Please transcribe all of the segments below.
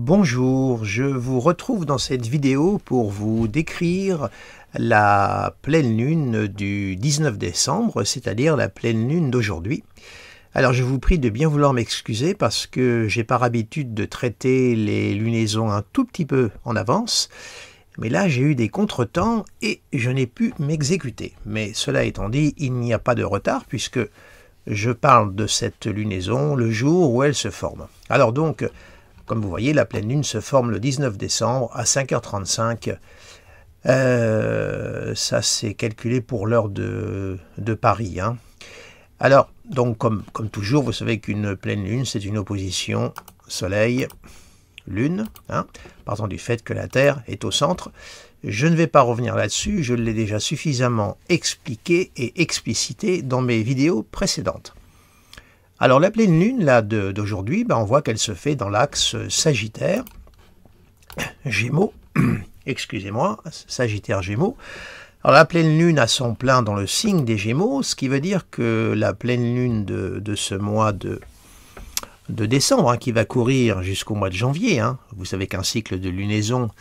Bonjour, je vous retrouve dans cette vidéo pour vous décrire la pleine lune du 19 décembre, c'est-à-dire la pleine lune d'aujourd'hui. Alors je vous prie de bien vouloir m'excuser parce que j'ai par habitude de traiter les lunaisons un tout petit peu en avance, mais là j'ai eu des contretemps et je n'ai pu m'exécuter. Mais cela étant dit, il n'y a pas de retard puisque je parle de cette lunaison le jour où elle se forme. Alors donc, comme vous voyez, la pleine lune se forme le 19 décembre à 5h35. Ça, c'est calculé pour l'heure de Paris. Hein. Alors, donc, comme toujours, vous savez qu'une pleine lune, c'est une opposition Soleil-Lune, hein, partant du fait que la Terre est au centre. Je ne vais pas revenir là-dessus, je l'ai déjà suffisamment expliqué et explicité dans mes vidéos précédentes. Alors la pleine lune là d'aujourd'hui, on voit qu'elle se fait dans l'axe Sagittaire, Gémeaux, excusez-moi, Sagittaire Gémeaux. Alors la pleine lune a son plein dans le signe des Gémeaux, ce qui veut dire que la pleine lune de ce mois de décembre, hein, qui va courir jusqu'au mois de janvier, hein, vous savez qu'un cycle de lunaison,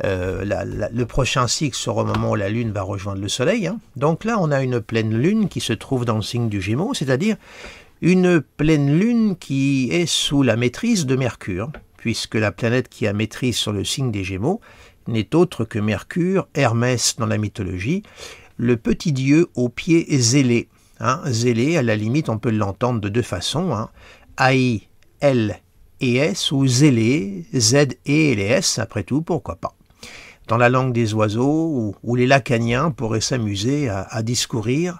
le prochain cycle sera au moment où la lune va rejoindre le soleil. Hein. Donc là on a une pleine lune qui se trouve dans le signe du Gémeaux, c'est-à-dire une pleine lune qui est sous la maîtrise de Mercure, puisque la planète qui a maîtrise sur le signe des Gémeaux n'est autre que Mercure, Hermès dans la mythologie, le petit dieu aux pieds zélés. Hein, zélé, à la limite, on peut l'entendre de deux façons, hein, A-I-L-E-S ou zélé, Z-E et les S, après tout, pourquoi pas. Dans la langue des oiseaux, ou les lacaniens pourraient s'amuser à discourir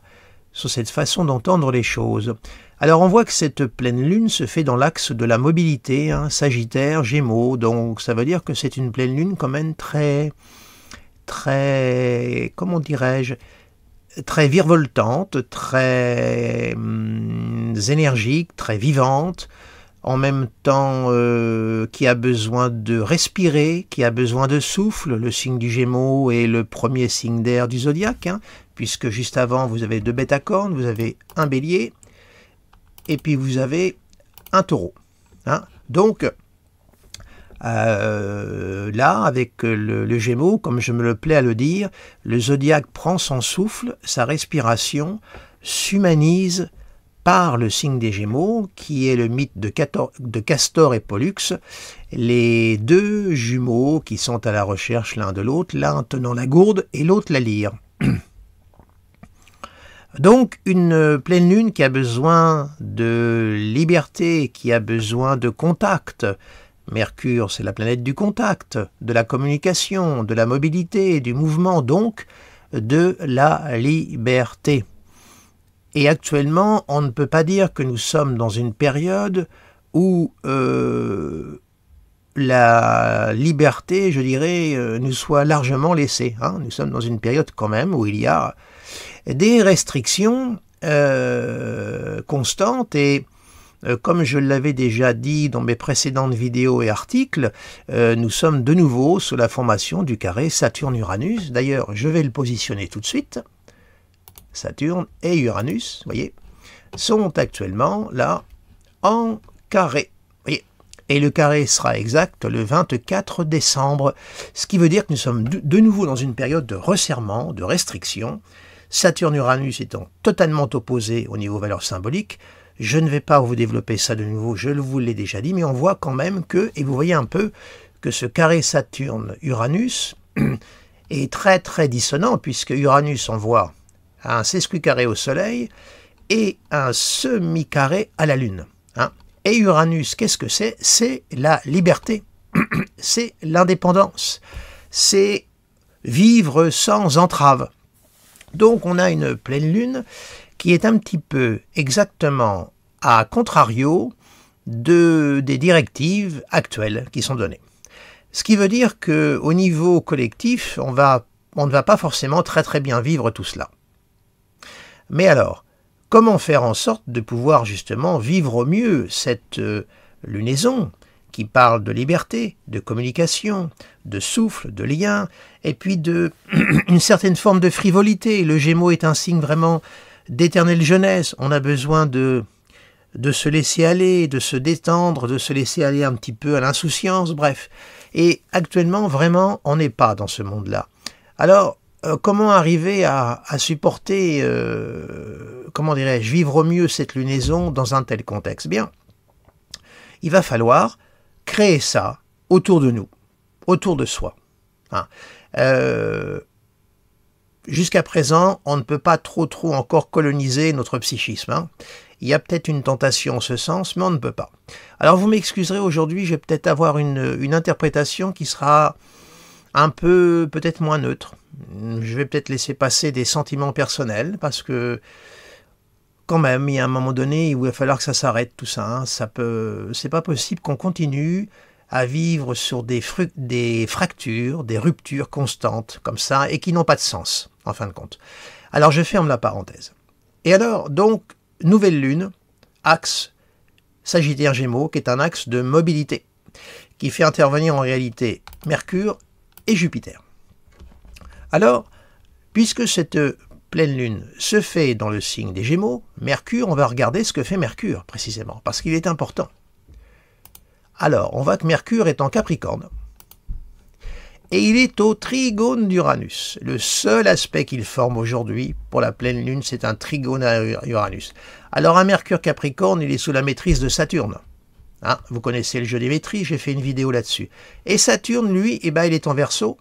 sur cette façon d'entendre les choses. Alors on voit que cette pleine lune se fait dans l'axe de la mobilité, hein, Sagittaire, Gémeaux, donc ça veut dire que c'est une pleine lune quand même très, comment dirais-je, très virevoltante, très énergique, très vivante, en même temps qui a besoin de respirer, qui a besoin de souffle. Le signe du Gémeaux est le premier signe d'air du zodiaque, hein, puisque juste avant vous avez deux bêtes à cornes, vous avez un bélier, et puis vous avez un taureau. Hein. Donc, là, avec le Gémeaux, comme je me le plais à le dire, le zodiaque prend son souffle, sa respiration s'humanise par le signe des Gémeaux, qui est le mythe de Castor et Pollux, les deux jumeaux qui sont à la recherche l'un de l'autre, l'un tenant la gourde et l'autre la lyre. Donc une pleine lune qui a besoin de liberté, qui a besoin de contact. Mercure, c'est la planète du contact, de la communication, de la mobilité, du mouvement, donc de la liberté. Et actuellement, on ne peut pas dire que nous sommes dans une période où la liberté, je dirais, nous soit largement laissée. Hein. Nous sommes dans une période quand même où il y a des restrictions constantes et comme je l'avais déjà dit dans mes précédentes vidéos et articles, nous sommes de nouveau sous la formation du carré Saturne-Uranus. D'ailleurs, je vais le positionner tout de suite. Saturne et Uranus, vous voyez, sont actuellement là en carré. Voyez. Et le carré sera exact le 24 décembre, ce qui veut dire que nous sommes de nouveau dans une période de resserrement, de restriction. Saturne-Uranus étant totalement opposés au niveau valeur symbolique. Je ne vais pas vous développer ça de nouveau, je vous l'ai déjà dit, mais on voit quand même que, et vous voyez un peu, que ce carré Saturne-Uranus est très très dissonant, puisque Uranus envoie un sesquicarré au Soleil et un semi-carré à la Lune. Hein. Et Uranus, qu'est-ce que c'est? C'est la liberté, c'est l'indépendance, c'est vivre sans entrave. Donc on a une pleine lune qui est un petit peu exactement à contrario des directives actuelles qui sont données. Ce qui veut dire qu'au niveau collectif, on ne va pas forcément très bien vivre tout cela. Mais alors, comment faire en sorte de pouvoir justement vivre au mieux cette lunaison qui parle de liberté, de communication, de souffle, de lien, et puis de une certaine forme de frivolité. Le Gémeaux est un signe vraiment d'éternelle jeunesse. On a besoin de de se laisser aller, de se détendre, de se laisser aller un petit peu à l'insouciance, bref. Et actuellement, vraiment, on n'est pas dans ce monde-là. Alors, comment arriver à supporter, comment dirais-je, vivre au mieux cette lunaison dans un tel contexte? Bien, il va falloir créer ça autour de nous, autour de soi. Hein. Jusqu'à présent, on ne peut pas trop encore coloniser notre psychisme. Hein. Il y a peut-être une tentation en ce sens, mais on ne peut pas. Alors vous m'excuserez, aujourd'hui, je vais peut-être avoir une interprétation qui sera un peu, peut-être moins neutre. Je vais peut-être laisser passer des sentiments personnels, parce que, quand même, il y a un moment donné où il va falloir que ça s'arrête, tout ça. Hein. C'est pas possible qu'on continue à vivre sur des fractures, des ruptures constantes, comme ça, et qui n'ont pas de sens, en fin de compte. Alors, je ferme la parenthèse. Et alors, donc, nouvelle lune, axe Sagittaire-Gémeaux, qui est un axe de mobilité, qui fait intervenir en réalité Mercure et Jupiter. Alors, puisque cette pleine lune se fait dans le signe des Gémeaux, Mercure, on va regarder ce que fait Mercure, précisément, parce qu'il est important. Alors, on voit que Mercure est en Capricorne, et il est au trigone d'Uranus. Le seul aspect qu'il forme aujourd'hui pour la pleine lune, c'est un trigone à Uranus. Alors, un Mercure Capricorne, il est sous la maîtrise de Saturne. Hein, vous connaissez le jeu des maîtrises, j'ai fait une vidéo là-dessus. Et Saturne, lui, eh ben, il est en Verseau,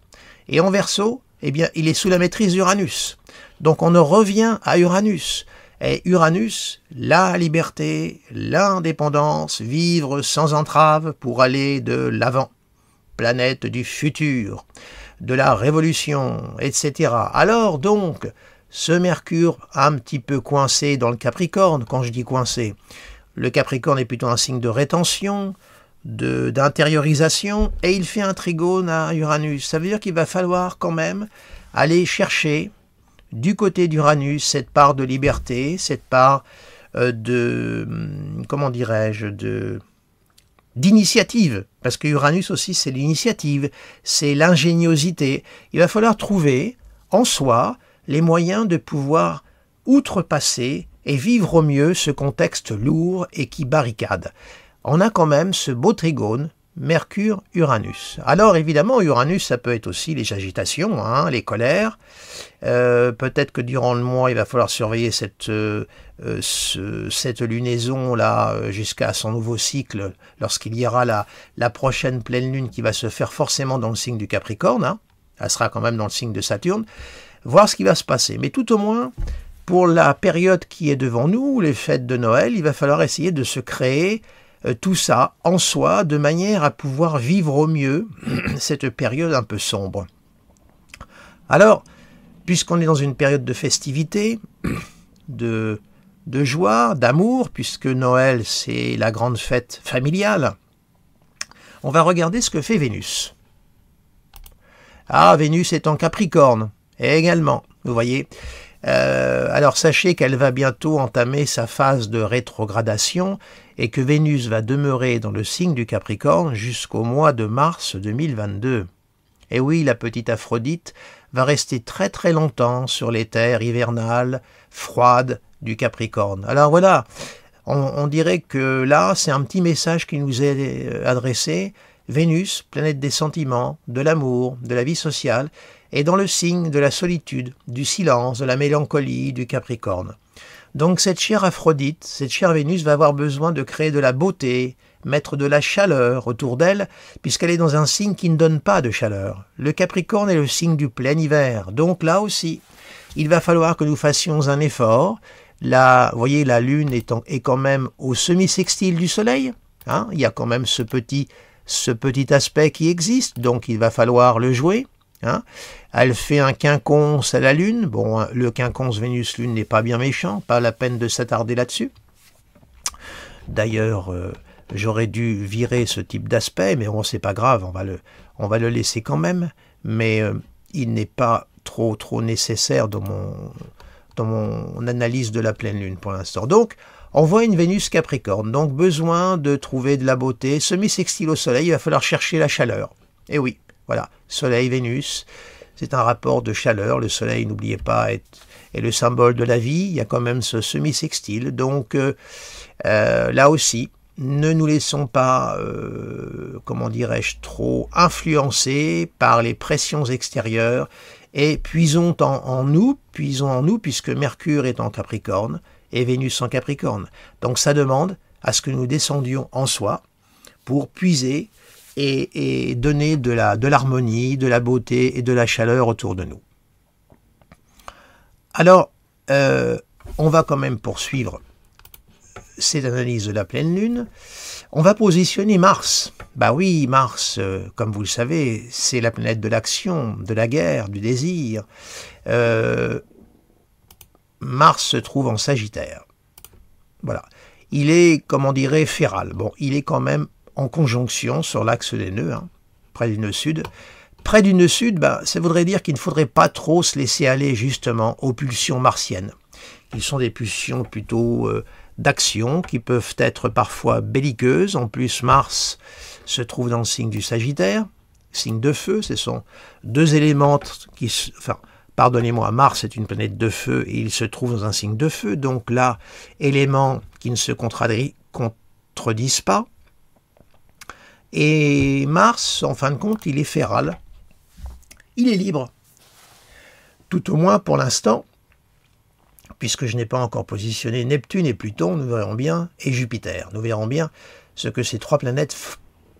et en Verseau, eh bien, il est sous la maîtrise d'Uranus. Donc, on en revient à Uranus. Et Uranus, la liberté, l'indépendance, vivre sans entrave pour aller de l'avant. Planète du futur, de la révolution, etc. Alors donc, ce Mercure un petit peu coincé dans le Capricorne, quand je dis coincé, le Capricorne est plutôt un signe de rétention, d'intériorisation, et il fait un trigone à Uranus. Ça veut dire qu'il va falloir quand même aller chercher du côté d'Uranus cette part de liberté, cette part comment dirais-je, d'initiative, parce que Uranus aussi c'est l'initiative, c'est l'ingéniosité. Il va falloir trouver en soi les moyens de pouvoir outrepasser et vivre au mieux ce contexte lourd et qui barricade. On a quand même ce beau trigone Mercure-Uranus. Alors évidemment, Uranus, ça peut être aussi les agitations, hein, les colères. Peut-être que durant le mois, il va falloir surveiller cette lunaison-là jusqu'à son nouveau cycle, lorsqu'il y aura la prochaine pleine lune qui va se faire forcément dans le signe du Capricorne. Hein. Elle sera quand même dans le signe de Saturne. Voir ce qui va se passer. Mais tout au moins, pour la période qui est devant nous, les fêtes de Noël, il va falloir essayer de se créer tout ça en soi, de manière à pouvoir vivre au mieux cette période un peu sombre. Alors, puisqu'on est dans une période de festivité, de joie, d'amour, puisque Noël c'est la grande fête familiale, on va regarder ce que fait Vénus. Ah, Vénus est en Capricorne, également, vous voyez. Alors sachez qu'elle va bientôt entamer sa phase de rétrogradation et que Vénus va demeurer dans le signe du Capricorne jusqu'au mois de mars 2022. Et oui, la petite Aphrodite va rester très très longtemps sur les terres hivernales, froides du Capricorne. Alors voilà, on dirait que là, c'est un petit message qui nous est adressé. Vénus, planète des sentiments, de l'amour, de la vie sociale, est dans le signe de la solitude, du silence, de la mélancolie du Capricorne. Donc cette chère Aphrodite, cette chère Vénus va avoir besoin de créer de la beauté, mettre de la chaleur autour d'elle, puisqu'elle est dans un signe qui ne donne pas de chaleur. Le Capricorne est le signe du plein hiver, donc là aussi, il va falloir que nous fassions un effort. Là, vous voyez, la Lune est quand même au semi-sextile du Soleil, hein, il y a quand même ce petit aspect qui existe, donc il va falloir le jouer. Hein. Elle fait un quinconce à la Lune. Bon, le quinconce Vénus-Lune n'est pas bien méchant, pas la peine de s'attarder là-dessus. D'ailleurs, j'aurais dû virer ce type d'aspect, mais bon, c'est pas grave, on va le laisser quand même. Mais il n'est pas trop nécessaire dans mon analyse de la pleine Lune pour l'instant. Donc, on voit une Vénus Capricorne, donc besoin de trouver de la beauté. Semi-sextile au Soleil, il va falloir chercher la chaleur. Et oui, voilà, Soleil, Vénus, c'est un rapport de chaleur. Le soleil, n'oubliez pas, est le symbole de la vie. Il y a quand même ce semi-sextile. Donc là aussi, ne nous laissons pas, comment dirais-je, trop influencer par les pressions extérieures et puisons en nous, puisque Mercure est en Capricorne et Vénus en Capricorne. Donc ça demande à ce que nous descendions en soi pour puiser et donner de l'harmonie, de la beauté et de la chaleur autour de nous. Alors, on va quand même poursuivre cette analyse de la pleine lune. On va positionner Mars. Bah oui, Mars, comme vous le savez, c'est la planète de l'action, de la guerre, du désir. Mars se trouve en Sagittaire. Voilà. Il est, comme on dirait, féral. Bon, il est quand même en conjonction sur l'axe des nœuds, hein, près du nœud sud. Près du nœud sud, bah, ça voudrait dire qu'il ne faudrait pas trop se laisser aller justement aux pulsions martiennes. Ils sont des pulsions plutôt d'action, qui peuvent être parfois belliqueuses. En plus, Mars se trouve dans le signe du Sagittaire, signe de feu. Ce sont deux éléments qui... Enfin, pardonnez-moi, Mars est une planète de feu et il se trouve dans un signe de feu. Donc là, éléments qui ne se contredisent pas. Et Mars, en fin de compte, il est féral. Il est libre. Tout au moins pour l'instant, puisque je n'ai pas encore positionné Neptune et Pluton, nous verrons bien, et Jupiter. Nous verrons bien ce que ces trois planètes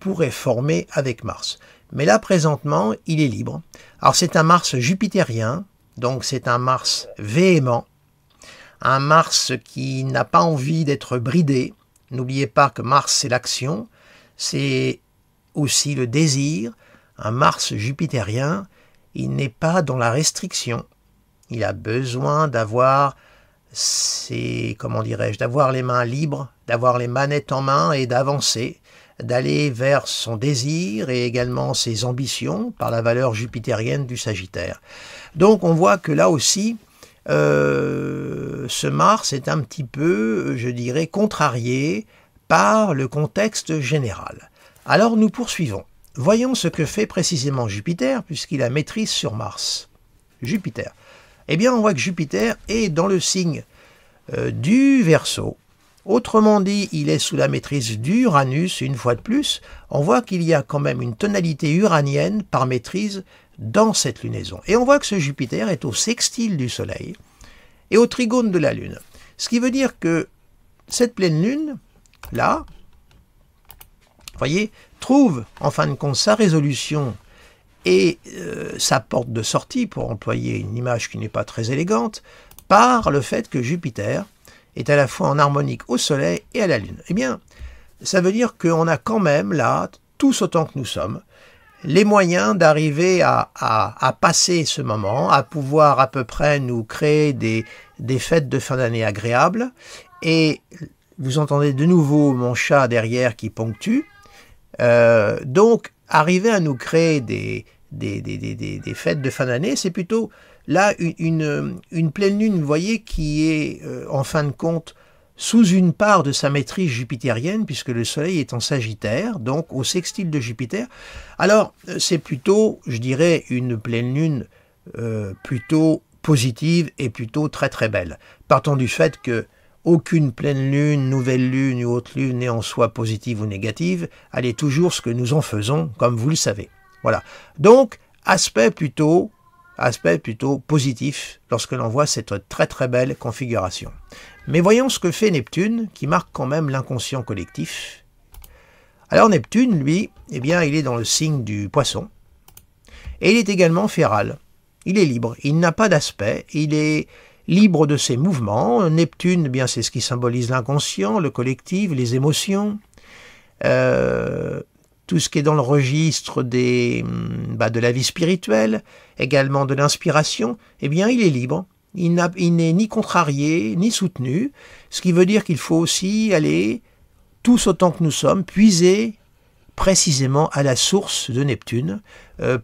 pourraient former avec Mars. Mais là, présentement, il est libre. Alors, c'est un Mars jupitérien, donc c'est un Mars véhément, un Mars qui n'a pas envie d'être bridé. N'oubliez pas que Mars, c'est l'action, c'est aussi le désir. Un Mars jupitérien, il n'est pas dans la restriction. Il a besoin d'avoir d'avoir les mains libres, d'avoir les manettes en main et d'avancer, d'aller vers son désir et également ses ambitions par la valeur jupitérienne du Sagittaire. Donc on voit que là aussi, ce Mars est un petit peu, je dirais, contrarié par le contexte général. Alors nous poursuivons. Voyons ce que fait précisément Jupiter, puisqu'il a maîtrise sur Mars. Jupiter. Eh bien, on voit que Jupiter est dans le signe du Verseau. Autrement dit, il est sous la maîtrise d'Uranus, une fois de plus. On voit qu'il y a quand même une tonalité uranienne par maîtrise dans cette lunaison. Et on voit que ce Jupiter est au sextile du Soleil et au trigone de la Lune. Ce qui veut dire que cette pleine Lune, là, vous voyez, trouve en fin de compte sa résolution et sa porte de sortie, pour employer une image qui n'est pas très élégante, par le fait que Jupiter est à la fois en harmonique au Soleil et à la Lune. Eh bien, ça veut dire qu'on a quand même là, tous autant que nous sommes, les moyens d'arriver à passer ce moment, à pouvoir à peu près nous créer des fêtes de fin d'année agréables. Et vous entendez de nouveau mon chat derrière qui ponctue. Donc, arriver à nous créer des fêtes de fin d'année, c'est plutôt là une pleine lune, vous voyez, qui est en fin de compte sous une part de sa maîtrise jupitérienne, puisque le Soleil est en Sagittaire, donc au sextile de Jupiter. Alors, c'est plutôt, je dirais, une pleine lune plutôt positive et plutôt très très belle. Partons du fait que aucune pleine lune, nouvelle lune ou autre lune n'est en soi positive ou négative, elle est toujours ce que nous en faisons, comme vous le savez. Voilà. Donc, aspect plutôt positif lorsque l'on voit cette très très belle configuration. Mais voyons ce que fait Neptune, qui marque quand même l'inconscient collectif. Alors Neptune, lui, eh bien, il est dans le signe du Poisson, et il est également féral. Il est libre, il n'a pas d'aspect, il est libre de ses mouvements. Neptune, eh bien, c'est ce qui symbolise l'inconscient, le collectif, les émotions, tout ce qui est dans le registre de la vie spirituelle, également de l'inspiration, eh bien, il est libre. Il n'est ni contrarié, ni soutenu, ce qui veut dire qu'il faut aussi aller, tous autant que nous sommes, puiser précisément à la source de Neptune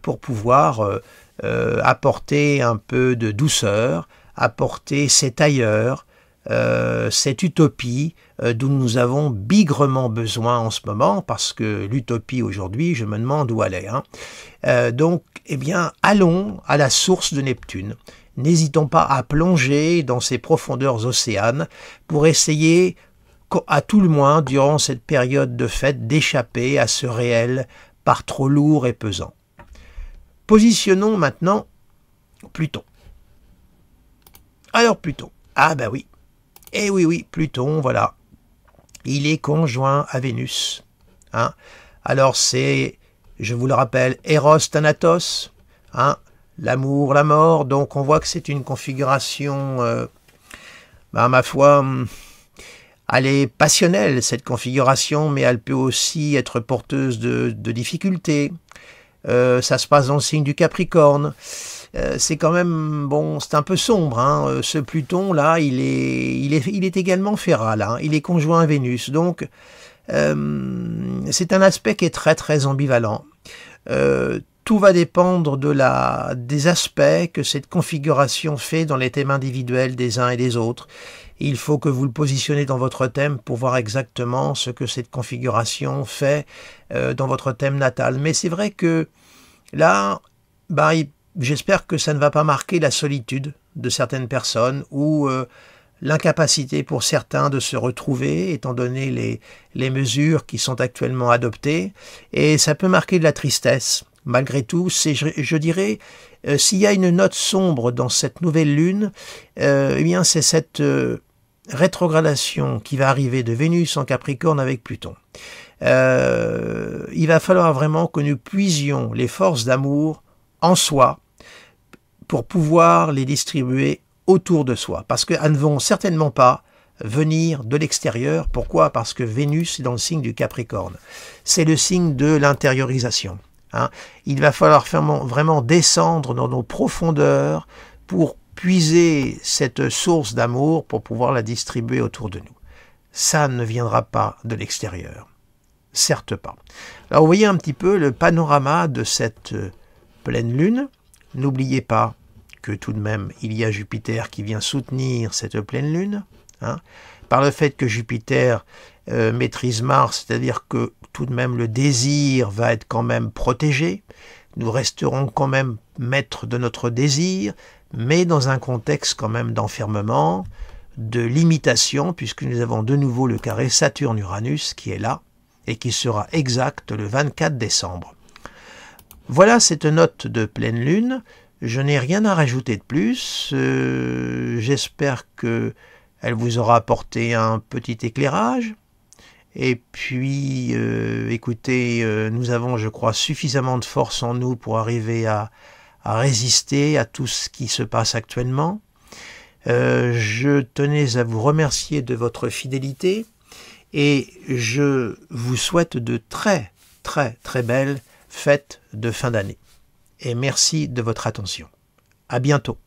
pour pouvoir apporter un peu de douceur, apporter cet ailleurs, cette utopie dont nous avons bigrement besoin en ce moment, parce que l'utopie aujourd'hui, je me demande où elle est. Donc, eh bien, allons à la source de Neptune. N'hésitons pas à plonger dans ces profondeurs océanes pour essayer, à tout le moins, durant cette période de fête, d'échapper à ce réel par trop lourd et pesant. Positionnons maintenant Pluton. Alors Pluton, ah ben oui, eh oui, Pluton, voilà, il est conjoint à Vénus. Alors c'est, je vous le rappelle, Eros Thanatos, l'amour, la mort, donc on voit que c'est une configuration, ma foi, elle est passionnelle cette configuration, mais elle peut aussi être porteuse de difficultés. Ça se passe dans le signe du Capricorne. C'est quand même, bon, c'est un peu sombre. Ce Pluton là, il est également féral. Il est conjoint à Vénus, donc c'est un aspect qui est très très ambivalent. Tout va dépendre des aspects que cette configuration fait dans les thèmes individuels des uns et des autres. Il faut que vous le positionnez dans votre thème pour voir exactement ce que cette configuration fait dans votre thème natal. Mais c'est vrai que là, j'espère que ça ne va pas marquer la solitude de certaines personnes ou l'incapacité pour certains de se retrouver, étant donné les mesures qui sont actuellement adoptées. Et ça peut marquer de la tristesse. Malgré tout, je dirais, s'il y a une note sombre dans cette nouvelle lune, eh bien c'est cette rétrogradation qui va arriver de Vénus en Capricorne avec Pluton. Il va falloir vraiment que nous puisions les forces d'amour en soi pour pouvoir les distribuer autour de soi. Parce qu'elles ne vont certainement pas venir de l'extérieur. Pourquoi? Parce que Vénus est dans le signe du Capricorne. C'est le signe de l'intériorisation. Il va falloir vraiment descendre dans nos profondeurs pour puiser cette source d'amour pour pouvoir la distribuer autour de nous. Ça ne viendra pas de l'extérieur. Certes pas. Alors vous voyez un petit peu le panorama de cette pleine lune. N'oubliez pas que tout de même il y a Jupiter qui vient soutenir cette pleine lune. Par le fait que Jupiter maîtrise Mars, c'est-à-dire que tout de même le désir va être quand même protégé. Nous resterons quand même maîtres de notre désir, mais dans un contexte quand même d'enfermement, de limitation, puisque nous avons de nouveau le carré Saturne-Uranus qui est là et qui sera exact le 24 décembre. Voilà cette note de pleine lune. Je n'ai rien à rajouter de plus. J'espère que elle vous aura apporté un petit éclairage. Et puis, écoutez, nous avons, je crois, suffisamment de force en nous pour arriver à résister à tout ce qui se passe actuellement. Je tenais à vous remercier de votre fidélité et je vous souhaite de très, très, très belles fêtes de fin d'année. Et merci de votre attention. À bientôt.